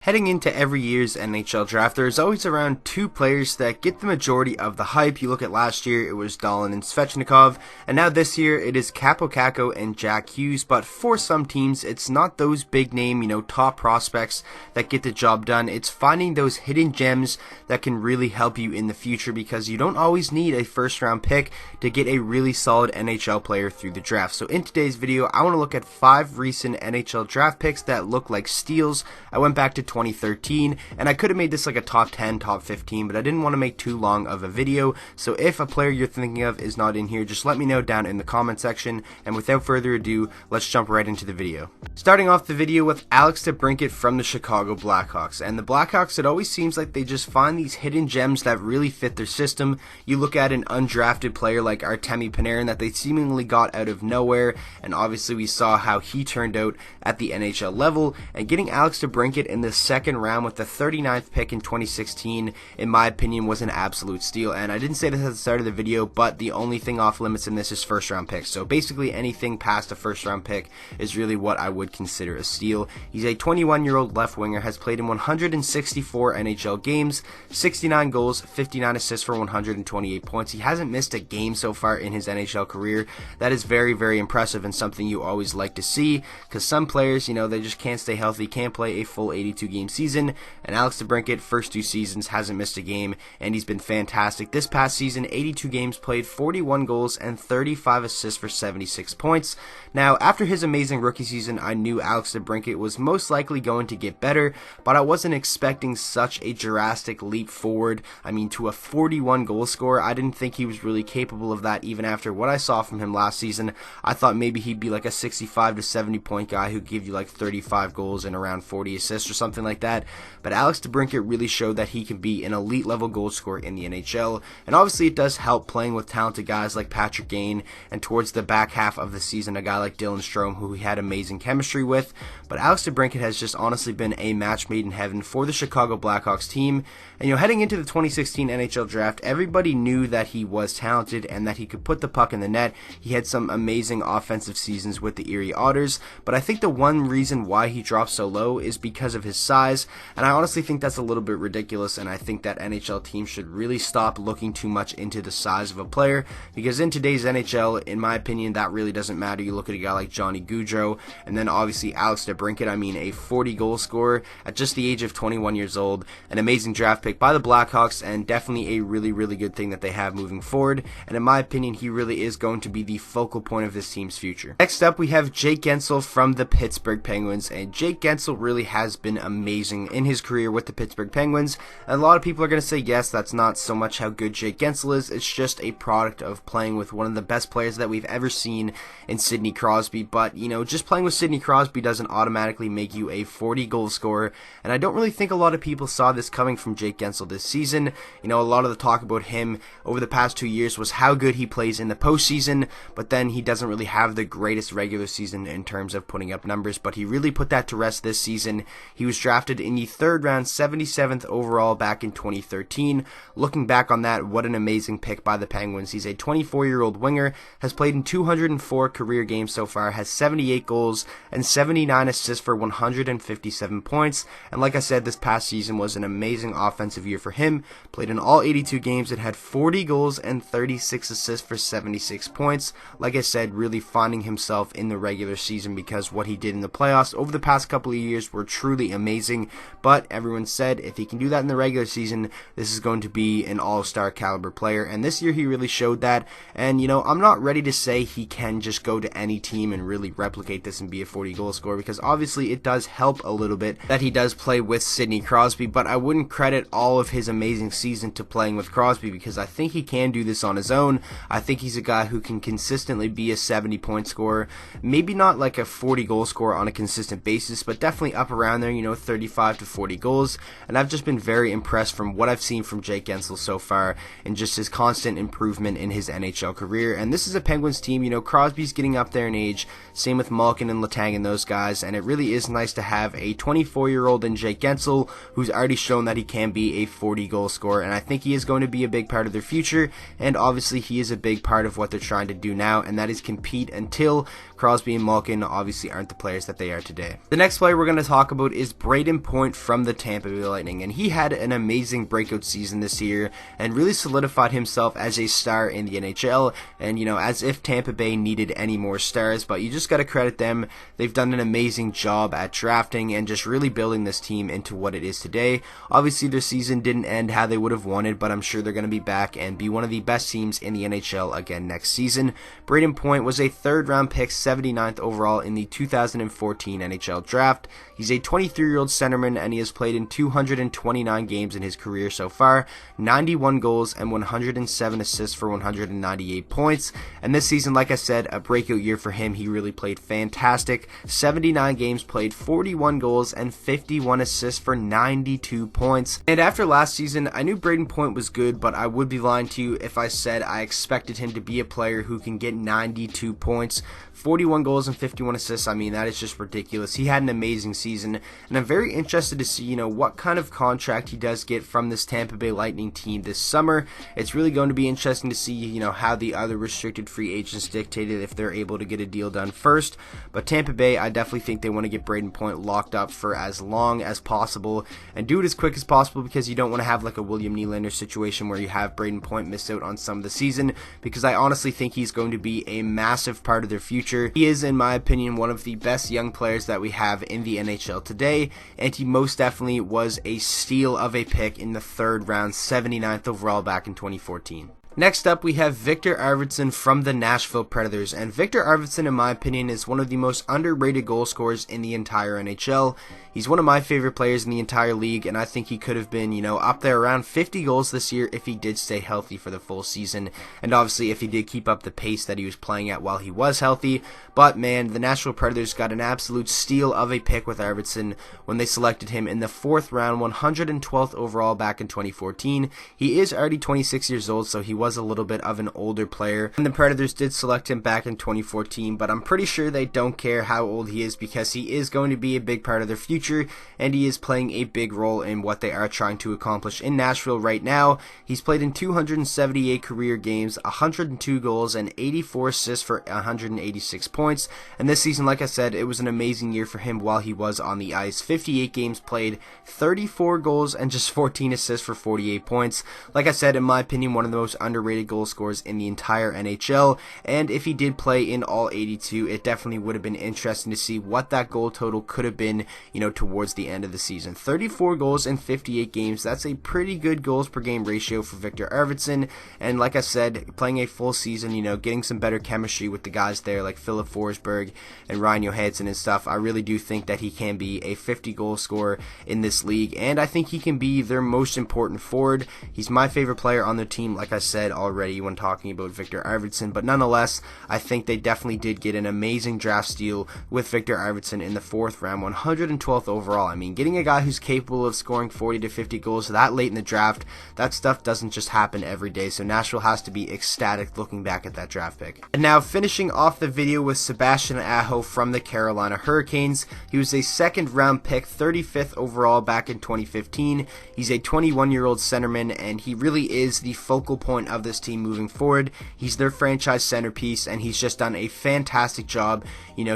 Heading into every year's NHL draft, there is always around two players that get the majority of the hype. You look at last year, it was Dahlin and Svechnikov, and now this year, it is Kaapo Kakko and Jack Hughes. But for some teams, it's not those big name, top prospects that get the job done. It's finding those hidden gems that can really help you in the future, because you don't always need a first round pick to get a really solid NHL player through the draft. So in today's video, I want to look at 5 recent NHL draft picks that look like steals. I went back to 2013, and I could have made this like a top 10, top 15, but I didn't want to make too long of a video. So if a player you're thinking of is not in here, just let me know down in the comment section. And without further ado, let's jump right into the video. Starting off the video with Alex Debrincat from the Chicago Blackhawks. And the Blackhawks, it always seems like they just find these hidden gems that really fit their system. You look at an undrafted player like Artemi Panarin that they seemingly got out of nowhere, and obviously we saw how he turned out at the NHL level. And getting Alex Debrincat in the second round with the 39th pick in 2016, in my opinion, was an absolute steal. And I didn't say this at the start of the video, but the only thing off limits in this is first round picks. So basically anything past a first round pick is really what I would consider a steal. He's a 21-year-old left winger, has played in 164 NHL games, 69 goals, 59 assists for 128 points. He hasn't missed a game so far in his NHL career. That is very, very impressive, and something you always like to see, because some players, they just can't stay healthy, can't play a full 82 game season. And Alex Debrincat, first 2 seasons, hasn't missed a game, and he's been fantastic. This past season, 82 games played, 41 goals, and 35 assists for 76 points. Now, after his amazing rookie season, I knew Alex Debrincat was most likely going to get better, but I wasn't expecting such a drastic leap forward. I mean, to a 41 goal scorer, I didn't think he was really capable of that even after what I saw from him last season. I thought maybe he'd be like a 65 to 70 point guy who'd give you like 35 goals and around 40 assists or something like that. But Alex Debrincat really showed that he can be an elite level goal scorer in the NHL, and obviously it does help playing with talented guys like Patrick Kane, and towards the back half of the season, a guy like Dylan Strome, who he had amazing chemistry with. But Alex Debrincat has just honestly been a match made in heaven for the Chicago Blackhawks team. And heading into the 2016 NHL draft, everybody knew that he was talented and that he could put the puck in the net. He had some amazing offensive seasons with the Erie Otters, but I think the one reason why he dropped so low is because of his size, and I honestly think that's a little bit ridiculous, and I think that NHL teams should really stop looking too much into the size of a player, because in today's NHL, in my opinion, that really doesn't matter. You look at a guy like Johnny Gaudreau, and then obviously Alex Debrincat, a 40 goal scorer at just the age of 21 years old, an amazing draft pick by the Blackhawks, and definitely a really, really good thing that they have moving forward, and in my opinion, he really is going to be the focal point of this team's future. Next up, we have Jake Guentzel from the Pittsburgh Penguins, and Jake Guentzel really has been amazing in his career with the Pittsburgh Penguins. And a lot of people are going to say, yes, that's not so much how good Jake Guentzel is, it's just a product of playing with one of the best players that we've ever seen in Sidney Crosby. But, just playing with Sidney Crosby doesn't automatically make you a 40 goal scorer, and I don't really think a lot of people saw this coming from Jake Guentzel this season. A lot of the talk about him over the past 2 years was how good he plays in the postseason, but then he doesn't really have the greatest regular season in terms of putting up numbers, but he really put that to rest this season. He was drafted in the 3rd round, 77th overall back in 2013. Looking back on that, what an amazing pick by the Penguins. He's a 24-year-old winger, has played in 204 career games so far, has 78 goals and 79 assists for 157 points, and like I said, this past season was an amazing offensive year for him. Played in all 82 games and had 40 goals and 36 assists for 76 points. Like I said, really finding himself in the regular season, because what he did in the playoffs over the past couple of years were truly amazing. But everyone said if he can do that in the regular season, this is going to be an all-star caliber player, and this year he really showed that. And I'm not ready to say he can just go to any team and really replicate this and be a 40 goal scorer, because obviously it does help a little bit that he does play with Sidney Crosby, but I wouldn't credit all of his amazing season to playing with Crosby, because I think he can do this on his own. I think he's a guy who can consistently be a 70 point scorer, maybe not like a 40 goal scorer on a consistent basis, but definitely up around there, 35 to 40 goals. And I've just been very impressed from what I've seen from Jake Guentzel so far, and just his constant improvement in his NHL career. And this is a Penguins team, Crosby's getting up there in age, same with Malkin and Letang and those guys, and it really is nice to have a 24-year-old in Jake Guentzel who's already shown that he can be a 40 goal scorer, and I think he is going to be a big part of their future. And obviously he is a big part of what they're trying to do now, and that is compete until Crosby and Malkin obviously aren't the players that they are today. The next player we're going to talk about is Brayden Point from the Tampa Bay Lightning, and he had an amazing breakout season this year and really solidified himself as a star in the NHL, and as if Tampa Bay needed any more stars. But you just got to credit them. They've done an amazing job at drafting and just really building this team into what it is today. Obviously their season didn't end how they would have wanted, but I'm sure they're going to be back and be one of the best teams in the NHL again next season. Brayden Point was a 3rd round pick, 79th overall in the 2014 NHL draft. He's a 23-year-old centerman, and he has played in 229 games in his career so far, 91 goals and 107 assists for 198 points. And this season, like I said, a breakout year for him. He really played fantastic. 79 games played, 41 goals and 51 assists for 92 points. And after last season, I knew Brayden Point was good, but I would be lying to you if I said I expected him to be a player who can get 92 points, 41 goals and 51 assists. I mean, that is just ridiculous. He had an amazing season, and I'm very interested to see, what kind of contract he does get from this Tampa Bay Lightning team this summer. It's really going to be interesting to see, how the other restricted free agents dictated if they're able to get a deal done first. But Tampa Bay, I definitely think they want to get Brayden Point locked up for as long as possible and do it as quick as possible, because you don't want to have like a William Nylander situation where you have Brayden Point miss out on some of the season, because I honestly think he's going to be a massive part of their future. He is, in my opinion, one of the best young players that we have in the NHL today, and he most definitely was a steal of a pick in the 3rd round, 79th overall back in 2014. Next up, we have Victor Arvidsson from the Nashville Predators, and Victor Arvidsson, in my opinion, is one of the most underrated goal scorers in the entire NHL. He's one of my favorite players in the entire league, and I think he could have been, up there around 50 goals this year if he did stay healthy for the full season, and obviously if he did keep up the pace that he was playing at while he was healthy. But man, the Nashville Predators got an absolute steal of a pick with Arvidsson when they selected him in the 4th round, 112th overall back in 2014. He is already 26 years old, so he was a little bit of an older player, and the Predators did select him back in 2014, but I'm pretty sure they don't care how old he is, because he is going to be a big part of their future, and he is playing a big role in what they are trying to accomplish in Nashville right now. He's played in 278 career games, 102 goals and 84 assists for 186 points, and this season, like I said, it was an amazing year for him while he was on the ice. 58 games played, 34 goals and just 14 assists for 48 points. Like I said, in my opinion, one of the most underrated goal scorers in the entire NHL, and if he did play in all 82, it definitely would have been interesting to see what that goal total could have been, towards the end of the season. 34 goals in 58 games, that's a pretty good goals per game ratio for Victor Arvidsson, and like I said, playing a full season, getting some better chemistry with the guys there like Philip Forsberg and Ryan Johansson and stuff, I really do think that he can be a 50 goal scorer in this league, and I think he can be their most important forward. He's my favorite player on their team, like I said already when talking about Victor Arvidsson, but nonetheless, I think they definitely did get an amazing draft steal with Victor Arvidsson in the 4th round, 112th overall. I mean, getting a guy who's capable of scoring 40 to 50 goals that late in the draft, that stuff doesn't just happen every day, so Nashville has to be ecstatic looking back at that draft pick. And now, finishing off the video with Sebastian Aho from the Carolina Hurricanes. He was a 2nd round pick, 35th overall back in 2015. He's a 21-year-old centerman, and he really is the focal point of this team moving forward. He's their franchise centerpiece, and he's just done a fantastic job,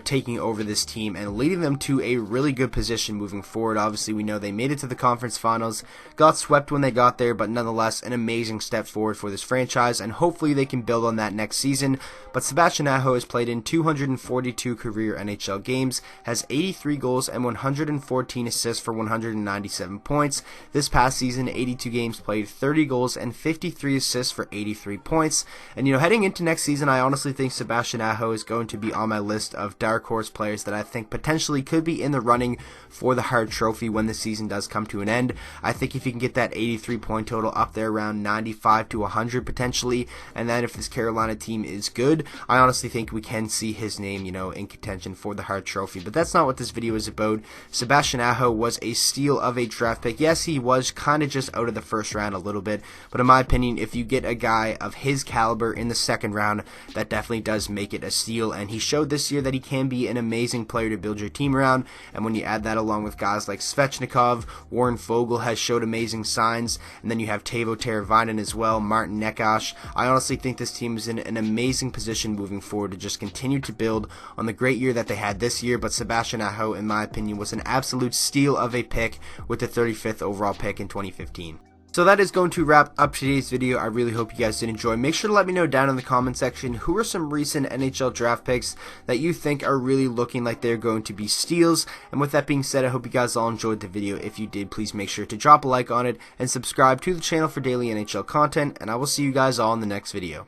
taking over this team and leading them to a really good position moving forward. Obviously, we know they made it to the conference finals, got swept when they got there, but nonetheless, an amazing step forward for this franchise, and hopefully they can build on that next season. But Sebastian Aho has played in 242 career NHL games, has 83 goals and 114 assists for 197 points. This past season, 82 games played, 30 goals and 53 assists for 83 points. And heading into next season, I honestly think Sebastian Aho is going to be on my list of dark horse players that I think potentially could be in the running for the Hart Trophy when the season does come to an end. I think if he can get that 83 point total up there around 95 to 100 potentially, and then if this Carolina team is good, I honestly think we can see his name, in contention for the Hart Trophy. But that's not what this video is about. Sebastian Aho was a steal of a draft pick. Yes, he was kind of just out of the 1st round a little bit, but in my opinion, if you get a guy of his caliber in the second round, that definitely does make it a steal, and he showed this year that he can be an amazing player to build your team around. And when you add that along with guys like Svechnikov, Warren Foegele has showed amazing signs, and then you have Teuvo Teravainen as well, Martin Necas. I honestly think this team is in an amazing position moving forward to just continue to build on the great year that they had this year. But Sebastian Aho, in my opinion, was an absolute steal of a pick with the 35th overall pick in 2015. So that is going to wrap up today's video. I really hope you guys did enjoy. Make sure to let me know down in the comment section who are some recent NHL draft picks that you think are really looking like they're going to be steals. And with that being said, I hope you guys all enjoyed the video. If you did, please make sure to drop a like on it and subscribe to the channel for daily NHL content. And I will see you guys all in the next video.